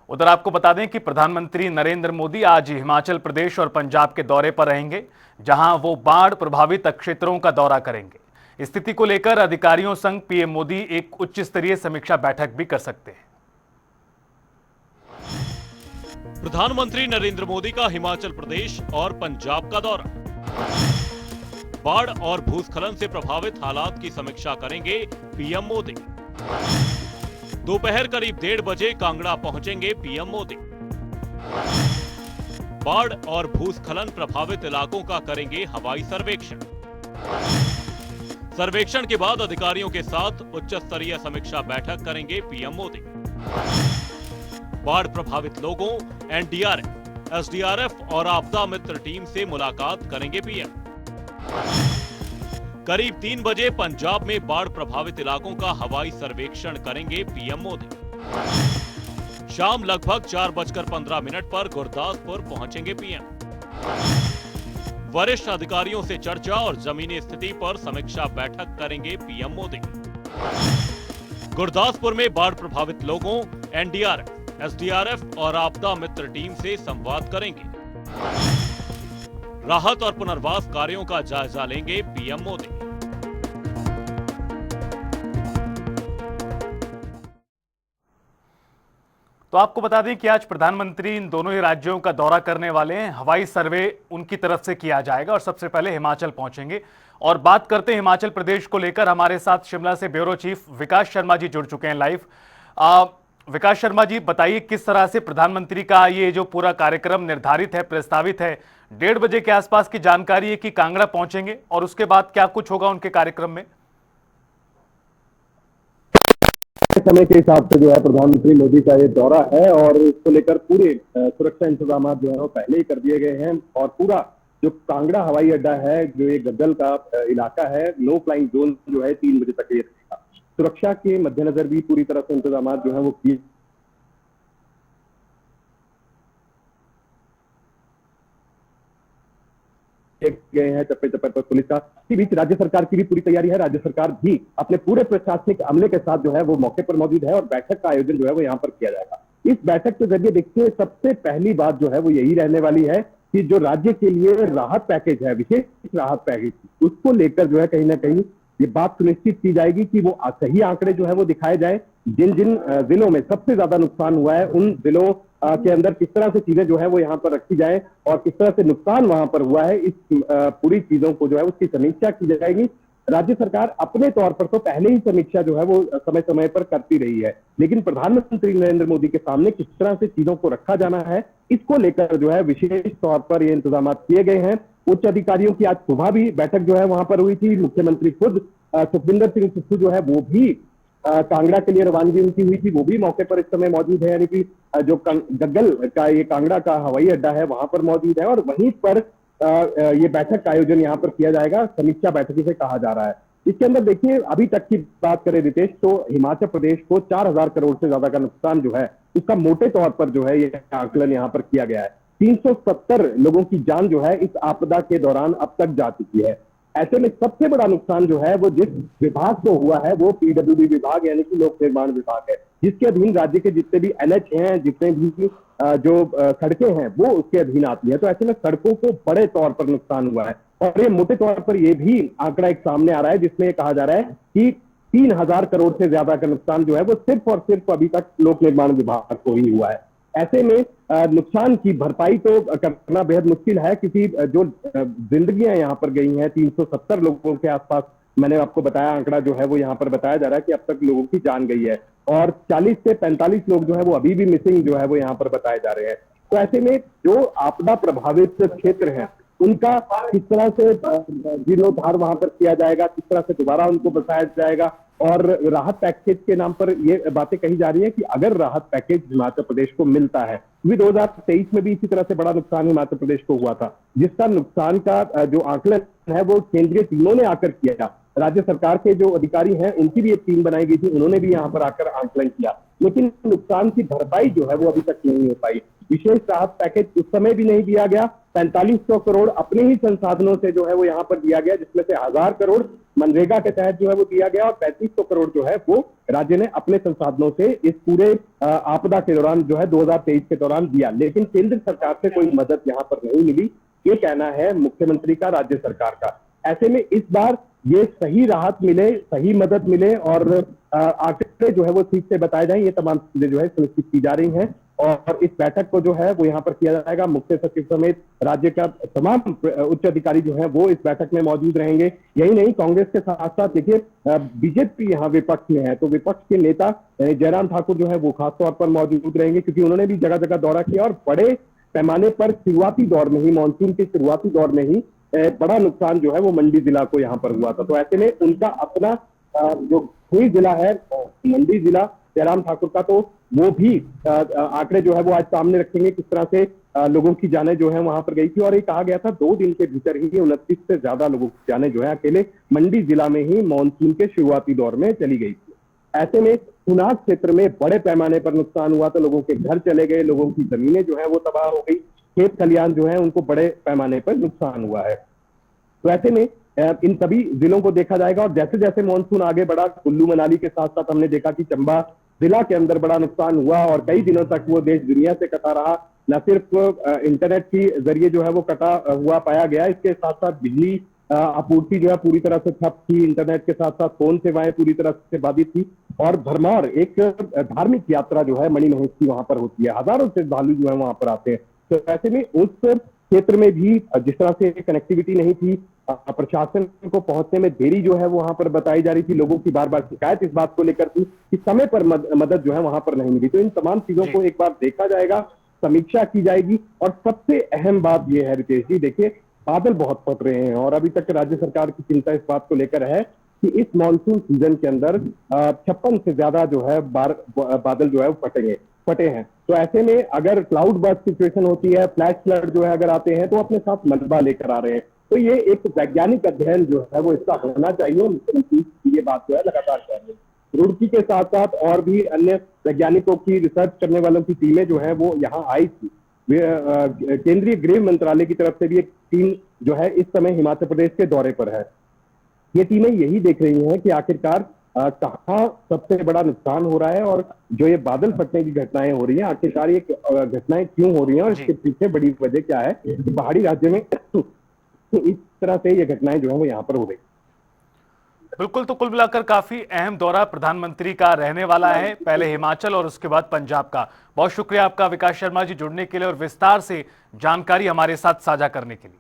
उधर आपको बता दें कि प्रधानमंत्री नरेंद्र मोदी आज हिमाचल प्रदेश और पंजाब के दौरे पर रहेंगे, जहां वो बाढ़ प्रभावित क्षेत्रों का दौरा करेंगे। स्थिति को लेकर अधिकारियों संग पीएम मोदी एक उच्च स्तरीय समीक्षा बैठक भी कर सकते हैं। प्रधानमंत्री नरेंद्र मोदी का हिमाचल प्रदेश और पंजाब का दौरा। बाढ़ और भूस्खलन से प्रभावित हालात की समीक्षा करेंगे पीएम मोदी। दोपहर करीब 1:30 बजे कांगड़ा पहुंचेंगे पीएम मोदी। बाढ़ और भूस्खलन प्रभावित इलाकों का करेंगे हवाई सर्वेक्षण। सर्वेक्षण के बाद अधिकारियों के साथ उच्च स्तरीय समीक्षा बैठक करेंगे पीएम मोदी। बाढ़ प्रभावित लोगों, एनडीआरएफ, एसडीआरएफ और आपदा मित्र टीम से मुलाकात करेंगे पीएम। करीब 3 बजे पंजाब में बाढ़ प्रभावित इलाकों का हवाई सर्वेक्षण करेंगे पीएम मोदी। शाम लगभग 4:15 पर गुरदासपुर पहुंचेंगे पीएम। वरिष्ठ अधिकारियों से चर्चा और जमीनी स्थिति पर समीक्षा बैठक करेंगे पीएम मोदी। गुरदासपुर में बाढ़ प्रभावित लोगों, एनडीआरएफ, एसडीआरएफ और आपदा मित्र टीम से संवाद करेंगे। राहत और पुनर्वास कार्यों का जायजा लेंगे पीएम मोदी। तो आपको बता दें कि आज प्रधानमंत्री इन दोनों ही राज्यों का दौरा करने वाले हैं। हवाई सर्वे उनकी तरफ से किया जाएगा और सबसे पहले हिमाचल पहुंचेंगे। और बात करते हैं हिमाचल प्रदेश को लेकर, हमारे साथ शिमला से ब्यूरो चीफ विकास शर्मा जी जुड़ चुके हैं लाइव। विकास शर्मा जी, बताइए किस तरह से प्रधानमंत्री का ये जो पूरा कार्यक्रम निर्धारित है, प्रस्तावित है। 1:30 बजे के आसपास की जानकारी है कि कांगड़ा पहुंचेंगे और उसके बाद क्या कुछ होगा उनके कार्यक्रम में? समय के हिसाब से जो है प्रधानमंत्री मोदी का ये दौरा है और इसको लेकर पूरे सुरक्षा इंतजाम जो है वो पहले ही कर दिए गए हैं। और पूरा जो कांगड़ा हवाई अड्डा है, जो ये गग्गल का इलाका है, नो फ्लाइंग जोन जो है 3 बजे तक ये रहेगा। सुरक्षा के मद्देनजर भी पूरी तरह से इंतजाम जो है वो किए गए हैं चप्पे चप्पे पर पुलिस का। इसी बीच राज्य सरकार की भी पूरी तैयारी है। राज्य सरकार भी अपने पूरे प्रशासनिक अमले के साथ जो है वो मौके पर मौजूद है और बैठक का आयोजन जो है वो यहाँ पर किया जाएगा। इस बैठक के जरिए देखिए सबसे पहली बात जो है वो यही रहने वाली है कि जो राज्य के लिए राहत पैकेज है, विशेष राहत पैकेज, उसको लेकर जो है कहीं ना कहीं ये बात सुनिश्चित की जाएगी कि वो सही आंकड़े जो है वो दिखाए जाए। जिन जिन जिलों में सबसे ज्यादा नुकसान हुआ है उन जिलों के अंदर किस तरह से चीजें जो है वो यहाँ पर रखी जाए और किस तरह से नुकसान वहां पर हुआ है, इस पूरी चीजों को जो है उसकी समीक्षा की जाएगी। राज्य सरकार अपने तौर पर तो पहले ही समीक्षा जो है वो समय समय पर करती रही है, लेकिन प्रधानमंत्री नरेंद्र मोदी के सामने किस तरह से चीजों को रखा जाना है, इसको लेकर जो है विशेष तौर पर ये इंतजाम किए गए हैं। उच्च अधिकारियों की आज सुबह भी बैठक जो है वहां पर हुई थी। मुख्यमंत्री खुद सुखविंदर सिंह सुक्खू जो है वो भी कांगड़ा के लिए रवानगी उनकी हुई थी, वो भी मौके पर इस समय मौजूद है। यानी कि जो गग्गल का ये कांगड़ा का हवाई अड्डा है वहां पर मौजूद है और वहीं पर ये बैठक का आयोजन यहाँ पर किया जाएगा। समीक्षा बैठक से कहा जा रहा है। इसके अंदर देखिए अभी तक की बात करें रितेश, तो हिमाचल प्रदेश को 4,000 करोड़ से ज्यादा का नुकसान जो है उसका मोटे तौर पर जो है ये आकलन यहाँ पर किया गया है। 370 लोगों की जान जो है इस आपदा के दौरान अब तक जा चुकी है। ऐसे में सबसे बड़ा नुकसान जो है वो जिस विभाग को हुआ है वो पीडब्ल्यूडी विभाग यानी कि लोक निर्माण विभाग है, जिसके अधीन राज्य के जितने भी एनएच हैं, जितने भी जो सड़कें हैं वो उसके अधीन आती है। तो ऐसे में सड़कों को बड़े तौर पर नुकसान हुआ है और ये मोटे तौर पर ये भी आंकड़ा एक सामने आ रहा है जिसमें कहा जा रहा है कि 3,000 करोड़ से ज्यादा का नुकसान जो है वो सिर्फ और सिर्फ अभी तक लोक निर्माण विभाग को ही हुआ है। ऐसे में नुकसान की भरपाई तो करना बेहद मुश्किल है क्योंकि जो जिंदगियां यहाँ पर गई हैं 370 लोगों के आसपास, मैंने आपको बताया आंकड़ा जो है वो यहाँ पर बताया जा रहा है कि अब तक लोगों की जान गई है और 40 से 45 लोग जो है वो अभी भी मिसिंग जो है वो यहाँ पर बताए जा रहे हैं। तो ऐसे में जो आपदा प्रभावित क्षेत्र हैं उनका किस तरह से जीर्णोद्धार वहां पर किया जाएगा, किस तरह से दोबारा उनको बताया जाएगा। और राहत पैकेज के नाम पर ये बातें कही जा रही है कि अगर राहत पैकेज हिमाचल प्रदेश को मिलता है, क्योंकि 2023 में भी इसी तरह से बड़ा नुकसान हिमाचल प्रदेश को हुआ था, जिसका नुकसान का जो आकलन है वो केंद्रीय टीमों ने आकर किया राज्य सरकार के जो अधिकारी हैं उनकी भी एक टीम बनाई गई थी, उन्होंने भी यहाँ पर आकर आंकलन किया, लेकिन नुकसान की भरपाई जो है वो अभी तक नहीं हो पाई। विशेष राहत पैकेज उस समय भी नहीं दिया गया। 4500 करोड़ अपने ही संसाधनों से जो है वो यहाँ पर दिया गया, जिसमें से 1000 करोड़ मनरेगा के तहत जो है वो दिया गया और 3500 करोड़ जो है वो राज्य ने अपने संसाधनों से इस पूरे आपदा के दौरान जो है 2023 के दौरान दिया। लेकिन केंद्र सरकार से कोई मदद यहाँ पर नहीं मिली, ये कहना है मुख्यमंत्री का, राज्य सरकार का। ऐसे में इस बार ये सही राहत मिले, सही मदद मिले और आंकड़े जो है वो ठीक से बताए जाएं, ये तमाम चीजें जो है सुनिश्चित की जा रही हैं। और इस बैठक को जो है वो यहाँ पर किया जाएगा। मुख्य सचिव समेत राज्य का तमाम उच्च अधिकारी जो है वो इस बैठक में मौजूद रहेंगे। यही नहीं, कांग्रेस के साथ साथ देखिए बीजेपी यहाँ विपक्ष में है, तो विपक्ष के नेता जयराम ठाकुर जो है वो खासतौर पर मौजूद रहेंगे, क्योंकि उन्होंने भी जगह जगह दौरा किया और बड़े पैमाने पर शुरुआती दौर में ही, मानसून के शुरुआती दौर में ही बड़ा नुकसान जो है वो मंडी जिला को यहाँ पर हुआ था। तो ऐसे में उनका अपना जो हुई जिला है मंडी जिला जयराम ठाकुर का, तो वो भी आंकड़े जो है वो आज सामने रखेंगे, किस तरह से लोगों की जानें जो है वहां पर गई थी। और ये कहा गया था 2 दिन के भीतर ही 29 से ज्यादा लोगों की जानें जो है अकेले मंडी जिला में ही मानसून के शुरुआती दौर में चली गई थी। ऐसे में चुनाव क्षेत्र में बड़े पैमाने पर नुकसान हुआ, तो लोगों के घर चले गए, लोगों की जमीनें जो है वो तबाह हो गई, खेत खलियान जो है उनको बड़े पैमाने पर नुकसान हुआ है। तो ऐसे में इन सभी जिलों को देखा जाएगा और जैसे जैसे मानसून आगे बढ़ा, कुल्लू मनाली के साथ साथ हमने देखा कि चंबा जिला के अंदर बड़ा नुकसान हुआ और कई दिनों तक वो देश दुनिया से कटा रहा। न सिर्फ इंटरनेट के जरिए जो है वो कटा हुआ पाया गया, इसके साथ साथ बिजली आपूर्ति जो है पूरी तरह से ठप थी, इंटरनेट के साथ साथ फोन सेवाएं पूरी तरह से बाधित थी और भरमार एक धार्मिक यात्रा जो है मणिमहेश की वहां पर होती है, हजारों श्रद्धालु जो है वहां पर आते हैं। तो ऐसे में उस क्षेत्र में भी जिस तरह से कनेक्टिविटी नहीं थी, प्रशासन को पहुंचने में देरी जो है वो वहां पर बताई जा रही थी, लोगों की बार बार शिकायत इस बात को लेकर थी कि समय पर मदद जो है वहां पर नहीं मिली। तो इन तमाम चीजों को एक बार देखा जाएगा, समीक्षा की जाएगी। और सबसे अहम बात यह है रितेश जी, देखिए बादल बहुत फट रहे हैं और अभी तक राज्य सरकार की चिंता इस बात को लेकर है कि इस मानसून सीजन के अंदर 56 से ज्यादा जो है बादल जो है वो फटे हैं। तो ऐसे में अगर क्लाउड बर्स्ट सिचुएशन होती है, फ्लैश फ्लड जो है अगर आते हैं, तो अपने साथ मलबा लेकर आ रहे हैं। तो ये एक वैज्ञानिक अध्ययन जो है वो इसका होना चाहिए, ये बात जो है लगातार कर रही है। रुड़की के साथ साथ और भी अन्य वैज्ञानिकों की, रिसर्च करने वालों की टीमें जो है वो यहाँ आई थी। केंद्रीय गृह मंत्रालय की तरफ से भी एक टीम जो है इस समय हिमाचल प्रदेश के दौरे पर है। ये टीमें यही देख रही हैं कि आखिरकार कहाँ सबसे बड़ा नुकसान हो रहा है और जो ये बादल फटने की घटनाएं हो रही हैं, आखिरकार ये घटनाएं क्यों हो रही हैं और इसके पीछे बड़ी वजह क्या है कि पहाड़ी राज्य में इस तरह से ये घटनाएं जो है वो यहाँ पर हो गई। बिल्कुल, तो कुल मिलाकर काफी अहम दौरा प्रधानमंत्री का रहने वाला है, पहले हिमाचल और उसके बाद पंजाब का। बहुत शुक्रिया आपका विकास शर्मा जी जुड़ने के लिए और विस्तार से जानकारी हमारे साथ साझा करने के लिए।